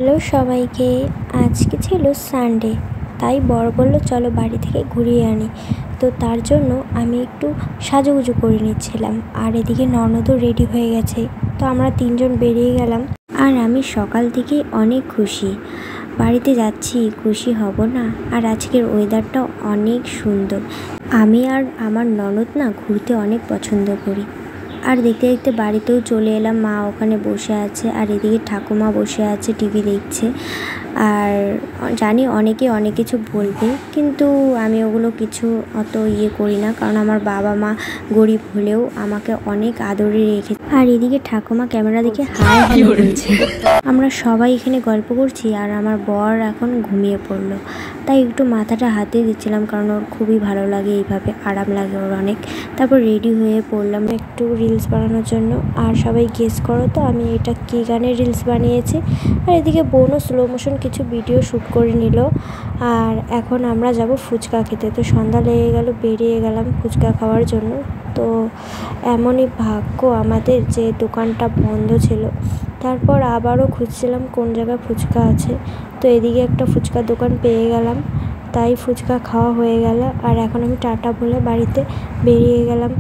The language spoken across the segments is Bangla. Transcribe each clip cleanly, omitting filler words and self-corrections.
হ্যালো সবাইকে। আজকে ছিল সানডে, তাই বর বললো চলো বাড়ি থেকে ঘুরিয়ে আনি। তো তার জন্য আমি একটু সাজুগুজু করে নিচ্ছিলাম, আর এদিকে ননদও রেডি হয়ে গেছে। তো আমরা তিনজন বেরিয়ে গেলাম, আর আমি সকাল থেকে অনেক খুশি। বাড়িতে যাচ্ছি, খুশি হব না? আর আজকের ওয়েদারটা অনেক সুন্দর। আমি আর আমার ননদ না ঘুরতে অনেক পছন্দ করি। আর দেখতে দেখতে বাড়িতেও চলে এলাম। মা ওখানে বসে আছে, আর এদিকে ঠাকুমা বসে আছে, টিভি দেখছে। আর জানি অনেকে অনেক কিছু বলবে, কিন্তু আমি ওগুলো কিছু অত করি না, কারণ আমার বাবা মা গরিব হলেও আমাকে অনেক আদরে রেখেছে। আর এদিকে ঠাকুমা ক্যামেরা দেখে হাই হ্যালো বলছে। আমরা সবাই এখানে গল্প করছি, আর আমার বর এখন ঘুমিয়ে পড়লো। তাই একটু মাথাটা হাতে দিচ্ছিলাম, কারণ ওর খুবই ভালো লাগে, এইভাবে আরাম লাগে ওর অনেক। তারপর রেডি হয়ে পড়লাম একটু রিলস বানানোর জন্য। আর সবাই গেস করো তো আমি এটা কী গানের রিলস বানিয়েছি। আর এদিকে বোনও স্লো মোশন কিছু ভিডিও শ্যুট করে নিল। আর এখন আমরা যাব ফুচকা খেতে। তো সন্ধ্যা লেগে গেল, বেরিয়ে গেলাম ফুচকা খাওয়ার জন্য। তো এমনই ভাগ্য আমাদের যে দোকানটা বন্ধ ছিল। তারপর আবারও খুঁজছিলাম কোন জায়গায় ফুচকা আছে। তো এদিকে একটা ফুচকার দোকান পেয়ে গেলাম, তাই ফুচকা খাওয়া হয়ে গেল। আর এখন আমি টাটা বলে বাড়িতে বেরিয়ে গেলাম,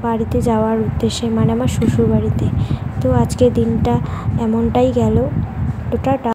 বাড়িতে যাওয়ার উদ্দেশ্যে, মানে আমার শ্বশুর বাড়িতে। তো আজকের দিনটা এমনটাই গেল। তো টাটা।